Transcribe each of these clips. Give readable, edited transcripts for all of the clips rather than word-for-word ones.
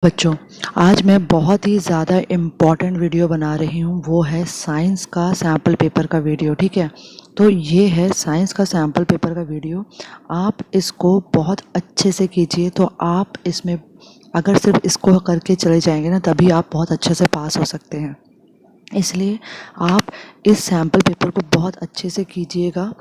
बच्चों, आज मैं बहुत ही ज़्यादा इम्पॉर्टेंट वीडियो बना रही हूँ। वो है साइंस का सैम्पल पेपर का वीडियो। ठीक है, तो ये है साइंस का सैम्पल पेपर का वीडियो। आप इसको बहुत अच्छे से कीजिए। तो आप इसमें अगर सिर्फ इसको करके चले जाएंगे ना, तभी आप बहुत अच्छे से पास हो सकते हैं। इसलिए आप इस सैम्पल पेपर को बहुत अच्छे से कीजिएगा।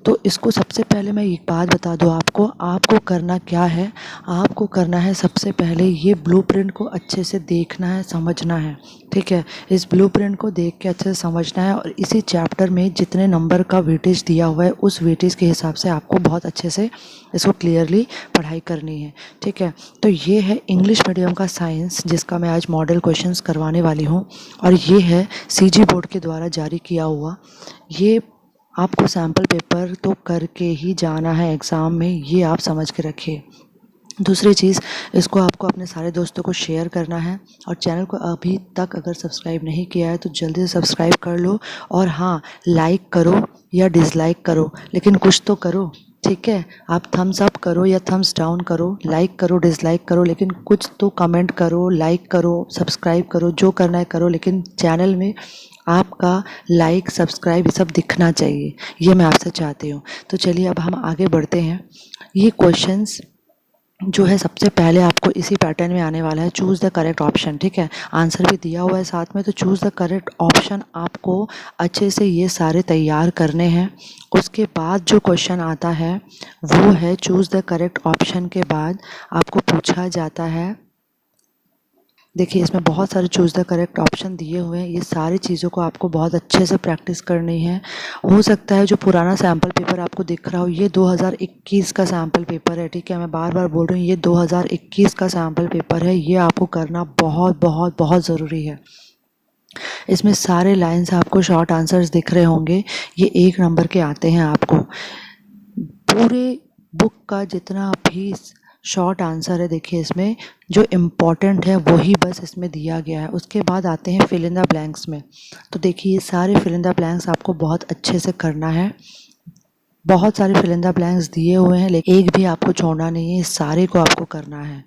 तो इसको सबसे पहले मैं एक बात बता दूँ आपको करना क्या है। आपको करना है सबसे पहले ये ब्लूप्रिंट को अच्छे से देखना है, समझना है। ठीक है, इस ब्लूप्रिंट को देख के अच्छे से समझना है और इसी चैप्टर में जितने नंबर का वेटेज दिया हुआ है उस वेटेज के हिसाब से आपको बहुत अच्छे से इसको क्लियरली पढ़ाई करनी है। ठीक है, तो ये है इंग्लिश मीडियम का साइंस, जिसका मैं आज मॉडल क्वेश्चंस करवाने वाली हूँ। और ये है सीजी बोर्ड के द्वारा जारी किया हुआ। ये आपको सैम्पल पेपर तो करके ही जाना है एग्ज़ाम में, ये आप समझ के रखिए। दूसरी चीज़, इसको आपको अपने सारे दोस्तों को शेयर करना है और चैनल को अभी तक अगर सब्सक्राइब नहीं किया है तो जल्दी से सब्सक्राइब कर लो। और हाँ, लाइक करो या डिसलाइक करो, लेकिन कुछ तो करो। ठीक है, आप थम्स अप करो या थम्स डाउन करो, लाइक करो डिसलाइक करो, लेकिन कुछ तो कमेंट करो, लाइक करो, सब्सक्राइब करो, जो करना है करो, लेकिन चैनल में आपका लाइक सब्सक्राइब ये सब दिखना चाहिए। ये मैं आपसे चाहती हूँ। तो चलिए अब हम आगे बढ़ते हैं। ये क्वेश्चंस जो है सबसे पहले आपको इसी पैटर्न में आने वाला है, चूज़ द करेक्ट ऑप्शन। ठीक है, आंसर भी दिया हुआ है साथ में, तो चूज़ द करेक्ट ऑप्शन आपको अच्छे से ये सारे तैयार करने हैं। उसके बाद जो क्वेश्चन आता है वो है चूज़ द करेक्ट ऑप्शन के बाद आपको पूछा जाता है। देखिए, इसमें बहुत सारे चूज़ द करेक्ट ऑप्शन दिए हुए हैं। ये सारी चीज़ों को आपको बहुत अच्छे से प्रैक्टिस करनी है। हो सकता है जो पुराना सैम्पल पेपर आपको दिख रहा हो, ये 2021 का सैम्पल पेपर है। ठीक है, मैं बार बार बोल रही हूँ, ये 2021 का सैम्पल पेपर है। ये आपको करना बहुत बहुत बहुत ज़रूरी है। इसमें सारे लाइन्स आपको शॉर्ट आंसर्स दिख रहे होंगे, ये 1 नंबर के आते हैं आपको। पूरे बुक का जितना भी शॉर्ट आंसर है, देखिए इसमें जो इम्पॉर्टेंट है वही बस इसमें दिया गया है। उसके बाद आते हैं फिल इन द ब्लैंक्स में। तो देखिए, ये सारे फिल इन द ब्लैंक्स आपको बहुत अच्छे से करना है। बहुत सारे फिल इन द ब्लैंक्स दिए हुए हैं, लेकिन एक भी आपको छोड़ना नहीं है, सारे को आपको करना है।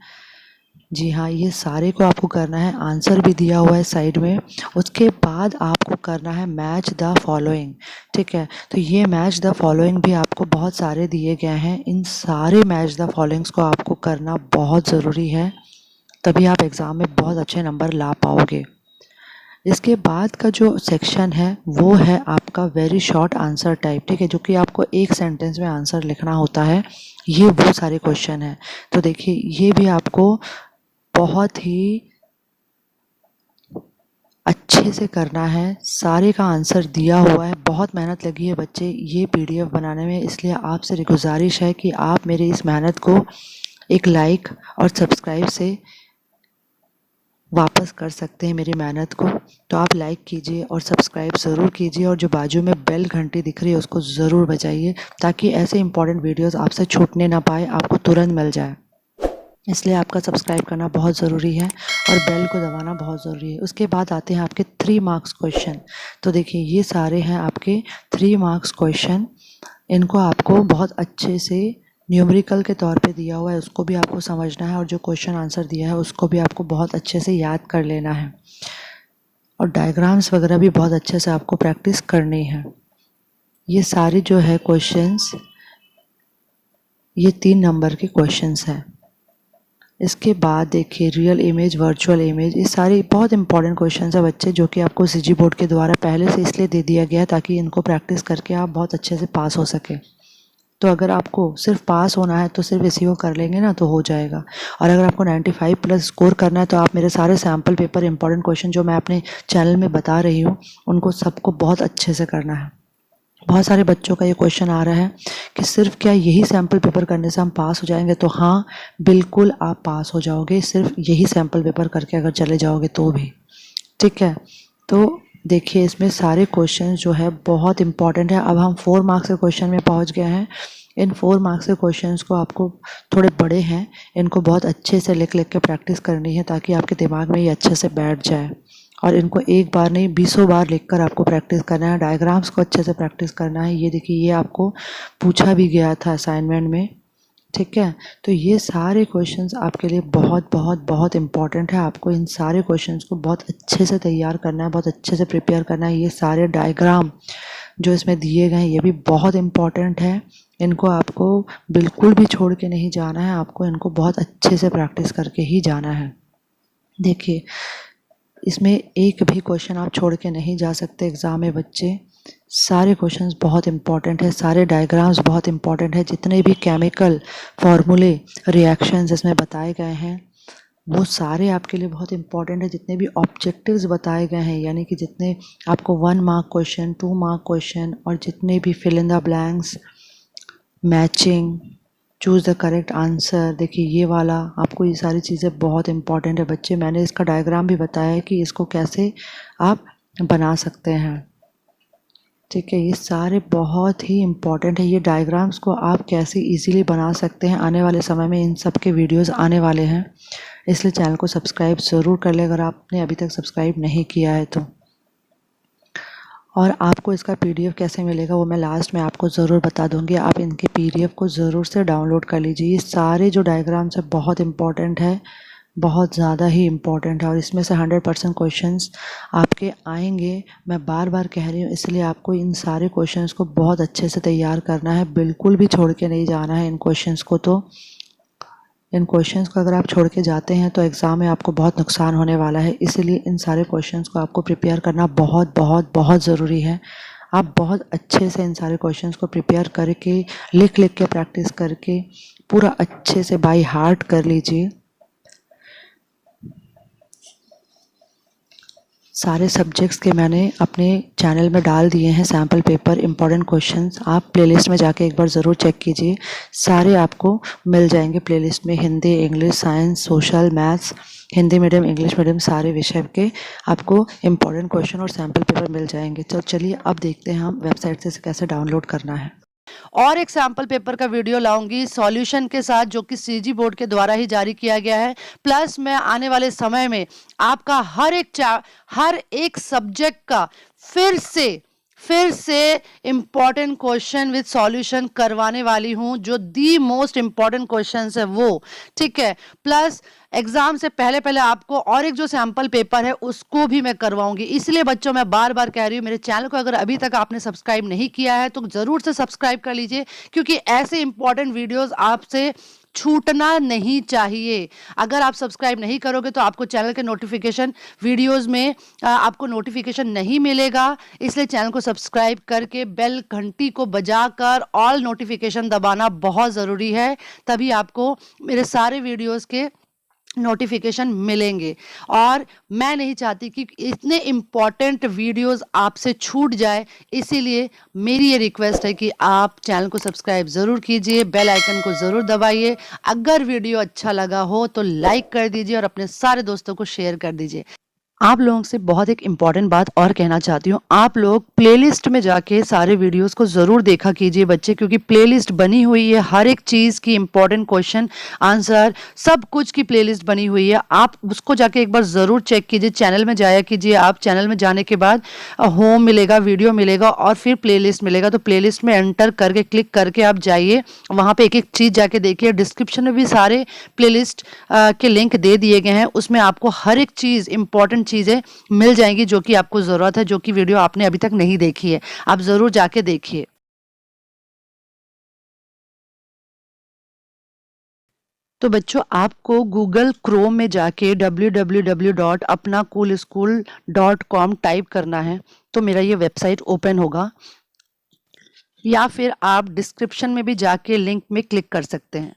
जी हाँ, ये सारे को आपको करना है। आंसर भी दिया हुआ है साइड में। उसके बाद आपको करना है मैच द फॉलोइंग। ठीक है, तो ये मैच द फॉलोइंग भी आपको बहुत सारे दिए गए हैं। इन सारे मैच द फॉलोइंग्स को आपको करना बहुत ज़रूरी है, तभी आप एग्ज़ाम में बहुत अच्छे नंबर ला पाओगे। इसके बाद का जो सेक्शन है वो है आपका वेरी शॉर्ट आंसर टाइप। ठीक है, जो कि आपको एक सेंटेंस में आंसर लिखना होता है। ये वो सारे क्वेश्चन हैं। तो देखिए, ये भी आपको बहुत ही अच्छे से करना है। सारे का आंसर दिया हुआ है। बहुत मेहनत लगी है बच्चे ये पीडीएफ बनाने में, इसलिए आपसे गुजारिश है कि आप मेरी इस मेहनत को एक लाइक और सब्सक्राइब से वापस कर सकते हैं मेरी मेहनत को। तो आप लाइक कीजिए और सब्सक्राइब ज़रूर कीजिए, और जो बाजू में बेल घंटी दिख रही है उसको ज़रूर बजाइए, ताकि ऐसे इंपॉर्टेंट वीडियोस आपसे छूटने ना पाए, आपको तुरंत मिल जाए। इसलिए आपका सब्सक्राइब करना बहुत ज़रूरी है और बेल को दबाना बहुत ज़रूरी है। उसके बाद आते हैं आपके 3 मार्क्स क्वेश्चन। तो देखिए, ये सारे हैं आपके 3 मार्क्स क्वेश्चन। इनको आपको बहुत अच्छे से न्यूमेरिकल के तौर पे दिया हुआ है, उसको भी आपको समझना है, और जो क्वेश्चन आंसर दिया है उसको भी आपको बहुत अच्छे से याद कर लेना है, और डायग्राम्स वगैरह भी बहुत अच्छे से आपको प्रैक्टिस करनी है। ये सारे जो है क्वेश्चंस, ये 3 नंबर के क्वेश्चंस हैं। इसके बाद देखिए, रियल इमेज, वर्चुअल इमेज, ये सारे बहुत इंपॉर्टेंट क्वेश्चंस है बच्चे, जो कि आपको सीजी बोर्ड के द्वारा पहले से इसलिए दे दिया गया है ताकि इनको प्रैक्टिस करके आप बहुत अच्छे से पास हो सके। तो अगर आपको सिर्फ पास होना है तो सिर्फ इसी को कर लेंगे ना तो हो जाएगा। और अगर आपको 95 प्लस स्कोर करना है तो आप मेरे सारे सैम्पल पेपर इंपॉर्टेंट क्वेश्चन जो मैं अपने चैनल में बता रही हूँ उनको सबको बहुत अच्छे से करना है। बहुत सारे बच्चों का ये क्वेश्चन आ रहा है कि सिर्फ क्या यही सैम्पल पेपर करने से हम पास हो जाएंगे? तो हाँ, बिल्कुल आप पास हो जाओगे, सिर्फ यही सैम्पल पेपर करके अगर चले जाओगे तो भी। ठीक है, तो देखिए, इसमें सारे क्वेश्चन जो है बहुत इंपॉर्टेंट है। अब हम 4 मार्क्स के क्वेश्चन में पहुंच गए हैं। इन 4 मार्क्स के क्वेश्चंस को आपको थोड़े बड़े हैं, इनको बहुत अच्छे से लिख लिख के प्रैक्टिस करनी है, ताकि आपके दिमाग में ये अच्छे से बैठ जाए। और इनको एक बार नहीं 20 बार लिखकर आपको प्रैक्टिस करना है। डायग्राम्स को अच्छे से प्रैक्टिस करना है। ये देखिए, ये आपको पूछा भी गया था असाइनमेंट में ठीक है। तो ये सारे क्वेश्चंस आपके लिए बहुत बहुत बहुत इम्पॉर्टेंट है। आपको इन सारे क्वेश्चंस को बहुत अच्छे से तैयार करना है, बहुत अच्छे से प्रिपेयर करना है। ये सारे डायग्राम जो इसमें दिए गए हैं ये भी बहुत इम्पॉर्टेंट है। इनको आपको बिल्कुल भी छोड़ के नहीं जाना है, आपको इनको बहुत अच्छे से प्रैक्टिस करके ही जाना है। देखिए, इसमें एक भी क्वेश्चन आप छोड़ के नहीं जा सकते एग्ज़ाम में बच्चे। सारे क्वेश्चंस बहुत इंपॉर्टेंट है, सारे डायग्राम्स बहुत इंपॉर्टेंट है। जितने भी केमिकल फार्मूले रिएक्शंस इसमें बताए गए हैं वो सारे आपके लिए बहुत इंपॉर्टेंट है। जितने भी ऑब्जेक्टिव्स बताए गए हैं, यानी कि जितने आपको 1 मार्क क्वेश्चन, 2 मार्क क्वेश्चन और जितने भी fill in the blanks, matching, choose the correct answer, देखिए ये वाला, आपको ये सारी चीज़ें बहुत इंपॉर्टेंट है बच्चे। मैंने इसका डायग्राम भी बताया है कि इसको कैसे आप बना सकते हैं। ठीक है, ये सारे बहुत ही इम्पॉर्टेंट है। ये डायग्राम्स को आप कैसे इजीली बना सकते हैं, आने वाले समय में इन सब के वीडियोस आने वाले हैं, इसलिए चैनल को सब्सक्राइब ज़रूर कर ले अगर आपने अभी तक सब्सक्राइब नहीं किया है तो। और आपको इसका PDF कैसे मिलेगा वो मैं लास्ट में आपको ज़रूर बता दूंगी। आप इनके PDF को ज़रूर से डाउनलोड कर लीजिए। ये सारे जो डायग्राम्स है बहुत इम्पॉर्टेंट है, बहुत ज़्यादा ही इम्पॉर्टेंट है और इसमें से 100% क्वेश्चंस आपके आएंगे। मैं बार बार कह रही हूँ, इसलिए आपको इन सारे क्वेश्चंस को बहुत अच्छे से तैयार करना है, बिल्कुल भी छोड़ के नहीं जाना है इन क्वेश्चंस को। तो इन क्वेश्चंस को अगर आप छोड़ के जाते हैं तो एग्ज़ाम में आपको बहुत नुकसान होने वाला है। इसीलिए इन सारे क्वेश्चंस को आपको प्रिपेयर करना बहुत बहुत बहुत ज़रूरी है। आप बहुत अच्छे से इन सारे क्वेश्चंस को प्रिपेयर करके, लिख लिख के प्रैक्टिस करके पूरा अच्छे से बाय हार्ट कर लीजिए। सारे सब्जेक्ट्स के मैंने अपने चैनल में डाल दिए हैं सैम्पल पेपर, इम्पॉर्टेंट क्वेश्चंस। आप प्लेलिस्ट में जाके एक बार ज़रूर चेक कीजिए, सारे आपको मिल जाएंगे प्लेलिस्ट में। Hindi, English, science, social, maths, Hindi medium, English medium, सारे विषय के आपको इम्पॉर्टेंट क्वेश्चन और सैम्पल पेपर मिल जाएंगे। तो चलिए अब देखते हैं हम वेबसाइट से कैसे डाउनलोड करना है। और एक सैम्पल पेपर का वीडियो लाऊंगी सॉल्यूशन के साथ, जो कि CG बोर्ड के द्वारा ही जारी किया गया है। प्लस मैं आने वाले समय में आपका हर एक सब्जेक्ट का फिर से इंपॉर्टेंट क्वेश्चन विद सॉल्यूशन करवाने वाली हूं, जो दी मोस्ट इंपॉर्टेंट क्वेश्चंस है वो। ठीक है, प्लस एग्जाम से पहले आपको और एक जो सैंपल पेपर है उसको भी मैं करवाऊंगी। इसलिए बच्चों मैं बार बार कह रही हूँ, मेरे चैनल को अगर अभी तक आपने सब्सक्राइब नहीं किया है तो जरूर से सब्सक्राइब कर लीजिए, क्योंकि ऐसे इंपॉर्टेंट वीडियोस आपसे छूटना नहीं चाहिए। अगर आप सब्सक्राइब नहीं करोगे तो आपको चैनल के नोटिफिकेशन वीडियोस में आपको नोटिफिकेशन नहीं मिलेगा। इसलिए चैनल को सब्सक्राइब करके बेल घंटी को बजाकर ऑल नोटिफिकेशन दबाना बहुत ज़रूरी है, तभी आपको मेरे सारे वीडियोस के नोटिफिकेशन मिलेंगे। और मैं नहीं चाहती कि इतने इम्पॉर्टेंट वीडियोस आपसे छूट जाए, इसीलिए मेरी ये रिक्वेस्ट है कि आप चैनल को सब्सक्राइब ज़रूर कीजिए, बेल आइकन को ज़रूर दबाइए। अगर वीडियो अच्छा लगा हो तो लाइक कर दीजिए और अपने सारे दोस्तों को शेयर कर दीजिए। आप लोगों से बहुत एक इम्पॉर्टेंट बात और कहना चाहती हूँ, आप लोग प्लेलिस्ट में जाके सारे वीडियोस को ज़रूर देखा कीजिए बच्चे, क्योंकि प्लेलिस्ट बनी हुई है हर एक चीज़ की, इम्पॉर्टेंट क्वेश्चन आंसर सब कुछ की प्लेलिस्ट बनी हुई है। आप उसको जाके एक बार ज़रूर चेक कीजिए, चैनल में जाया कीजिए। आप चैनल में जाने के बाद होम मिलेगा, वीडियो मिलेगा और फिर प्लेलिस्ट मिलेगा। तो प्लेलिस्ट में एंटर करके क्लिक करके आप जाइए, वहाँ पर एक एक चीज़ जाके देखिए। डिस्क्रिप्शन में भी सारे प्लेलिस्ट के लिंक दे दिए गए हैं, उसमें आपको हर एक चीज़ इंपॉर्टेंट चीज़ें मिल जाएंगी जो कि आपको ज़रूरत है, जो कि वीडियो आपने अभी तक नहीं देखी है। आप ज़रूर जाके देखिए। तो बच्चों, आपको गूगल क्रोम में जाके www.apnacoolschool.com टाइप करना है, तो मेरा ये वेबसाइट ओपन होगा, या फिर आप डिस्क्रिप्शन में भी जाके लिंक में क्लिक कर सकते हैं।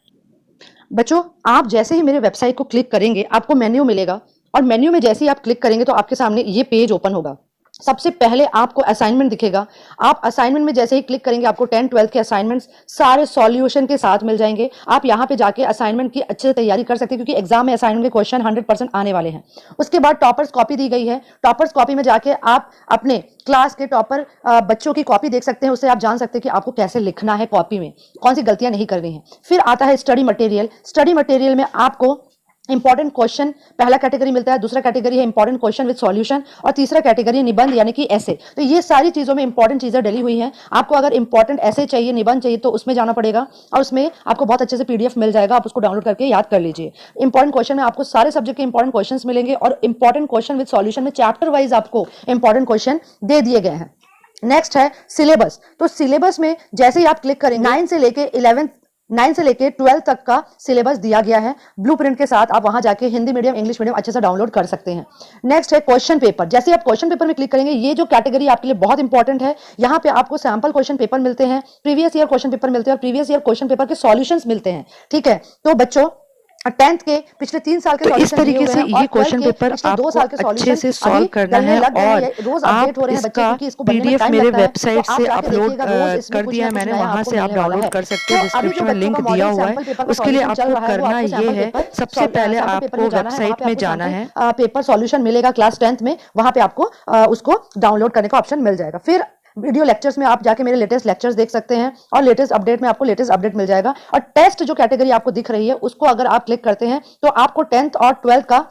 बच्चों, आप जैसे ही मेरे वेबसाइट को क्लिक करेंगे आपको मेन्यू मिलेगा, और मेन्यू में जैसे ही आप क्लिक करेंगे तो आपके सामने ये पेज ओपन होगा। सबसे पहले आपको असाइनमेंट दिखेगा। आप असाइनमेंट में जैसे ही क्लिक करेंगे आपको 10 12 के असाइनमेंट्स सारे सॉल्यूशन के साथ मिल जाएंगे। आप यहाँ पे जाके असाइनमेंट की अच्छे से तैयारी कर सकते हैं, क्योंकि एग्जाम में असाइनमेंट के क्वेश्चन 100% आने वाले हैं। उसके बाद टॉपर्स कॉपी दी गई है। टॉपर्स कॉपी में जाके आप अपने क्लास के टॉपर बच्चों की कॉपी देख सकते हैं, उससे आप जान सकते हैं कि आपको कैसे लिखना है, कॉपी में कौन सी गलतियां नहीं करनी है। फिर आता है स्टडी मटेरियल। स्टडी मटेरियल में आपको इंपॉर्टेंट क्वेश्चन पहला कैटेगरी मिलता है, दूसरा कैटेगरी है इंपॉर्टेंट क्वेश्चन विद सॉल्यूशन और तीसरा कैटेगरी है निबंध यानी कि ऐसे। तो ये सारी चीजों में इंपॉर्टेंट चीजें डली हुई हैं। आपको अगर इंपॉर्टेंट ऐसे चाहिए, निबंध चाहिए, तो उसमें जाना पड़ेगा और उसमें आपको बहुत अच्छे से पीडीएफ मिल जाएगा, आप उसको डाउनलोड करके याद कर लीजिए। इंपॉर्टेंट क्वेश्चन में आपको सारे सब्जेक्ट के इंपॉर्टेंट क्वेश्चन मिलेंगे और इंपॉर्टेंट क्वेश्चन विद सॉल्यूशन में चैप्टर वाइज आपको इंपॉर्टेंट क्वेश्चन दे दिए गए हैं। नेक्स्ट है सिलेबस। तो सिलेबस में जैसे ही आप क्लिक करेंगे 9 से लेके 12 तक का सिलेबस दिया गया है ब्लूप्रिंट के साथ। आप वहां जाके हिंदी मीडियम इंग्लिश मीडियम अच्छे से डाउनलोड कर सकते हैं। नेक्स्ट है क्वेश्चन पेपर। जैसे आप क्वेश्चन पेपर में क्लिक करेंगे, ये जो कैटेगरी आपके लिए बहुत इंपॉर्टेंट है, यहाँ पे आपको सैंपल क्वेश्चन पेपर मिलते हैं, प्रीवियस ईयर क्वेश्चन पेपर मिलते हैं और प्रीवियस ईयर क्वेश्चन पेपर के सॉल्यूशंस मिलते हैं। ठीक है, तो बच्चों 10th के पिछले 3 साल के तो इस तरीके से ये क्वेश्चन पेपर आपको अच्छे से सॉल्व करना है और आप इसका पीडीएफ मेरे वेबसाइट से अपलोड कर दिया है मैंने, वहां से आप डाउनलोड कर सकते हैं। डिस्क्रिप्शन में लिंक दिया हुआ है। उसके लिए आपको करना ये है, सबसे पहले आपको वेबसाइट में जाना है, पेपर सॉल्यूशन मिलेगा क्लास 10th में, वहां पे आपको उसको डाउनलोड करने का ऑप्शन मिल जाएगा। फिर वीडियो लेक्चर्स में आप जाके मेरे लेटेस्ट लेक्चर्स देख सकते हैं और लेटेस्ट अपडेट में आपको लेटेस्ट अपडेट मिल जाएगा। और टेस्ट जो कैटेगरी आपको दिख रही है उसको अगर आप क्लिक करते हैं तो आपको 10th और 12th का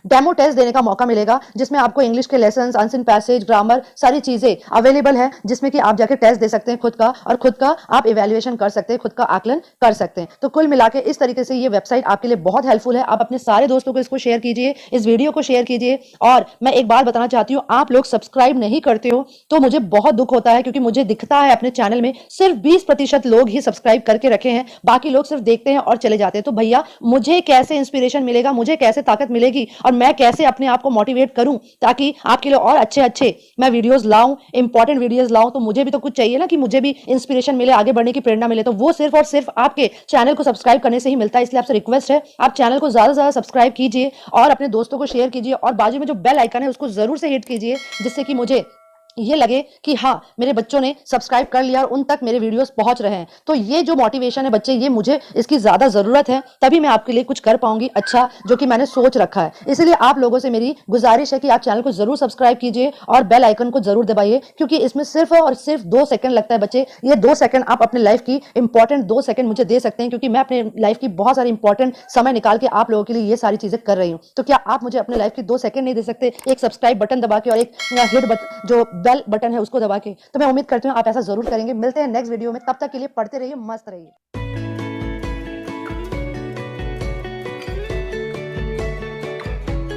डेमो टेस्ट देने का मौका मिलेगा, जिसमें आपको इंग्लिश के लेसन्स, अनसिन पैसेज, ग्रामर सारी चीजें अवेलेबल है, जिसमें कि आप जाके टेस्ट दे सकते हैं खुद का और खुद का आप इवैल्यूएशन कर सकते हैं, खुद का आकलन कर सकते हैं। तो कुल मिला के इस तरीके से ये वेबसाइट आपके लिए बहुत हेल्पफुल है। आप अपने सारे दोस्तों को इसको शेयर कीजिए, इस वीडियो को शेयर कीजिए। और मैं एक बात बताना चाहती हूँ, आप लोग सब्सक्राइब नहीं करते हो तो मुझे बहुत दुख होता है, क्योंकि मुझे दिखता है अपने चैनल में सिर्फ 20% लोग ही सब्सक्राइब करके रखे हैं, बाकी लोग सिर्फ देखते हैं और चले जाते हैं। तो भैया मुझे कैसे इंस्पिरेशन मिलेगा, मुझे कैसे ताकत मिलेगी और मैं कैसे अपने आप को मोटिवेट करूं ताकि आपके लिए और अच्छे मैं वीडियोस लाऊं, इंपॉर्टेंट वीडियोस लाऊं। तो मुझे भी तो कुछ चाहिए ना, कि मुझे भी इंस्पिरेशन मिले, आगे बढ़ने की प्रेरणा मिले। तो वो सिर्फ और सिर्फ आपके चैनल को सब्सक्राइब करने से ही मिलता है। इसलिए आपसे रिक्वेस्ट है, आप चैनल को ज्यादा से ज्यादा सब्सक्राइब कीजिए और अपने दोस्तों को शेयर कीजिए और बाजू में जो बेल आइकन है उसको जरूर से हिट कीजिए, जिससे कि मुझे ये लगे कि हाँ मेरे बच्चों ने सब्सक्राइब कर लिया और उन तक मेरे वीडियोस पहुंच रहे हैं। तो ये जो मोटिवेशन है बच्चे, ये मुझे इसकी ज्यादा जरूरत है, तभी मैं आपके लिए कुछ कर पाऊंगी अच्छा, जो कि मैंने सोच रखा है। इसलिए आप लोगों से मेरी गुजारिश है कि आप चैनल को जरूर सब्सक्राइब कीजिए और बेल आइकन को जरूर दबाइए, क्योंकि इसमें सिर्फ और सिर्फ 2 सेकंड लगता है बच्चे। ये 2 सेकंड आप अपने लाइफ की इंपॉर्टेंट 2 सेकंड मुझे दे सकते हैं, क्योंकि मैं अपने लाइफ की बहुत सारी इंपॉर्टेंट समय निकाल के आप लोगों के लिए ये सारी चीजें कर रही हूँ। तो क्या आप मुझे अपने लाइफ की 2 सेकंड नहीं दे सकते, एक सब्सक्राइब बटन दबा के और एक हिट जो बेल बटन है उसको दबा के? तो मैं उम्मीद करती हूँ आप ऐसा जरूर करेंगे। मिलते हैं नेक्स्ट वीडियो में, तब तक के लिए पढ़ते रहिए, मस्त रहिए।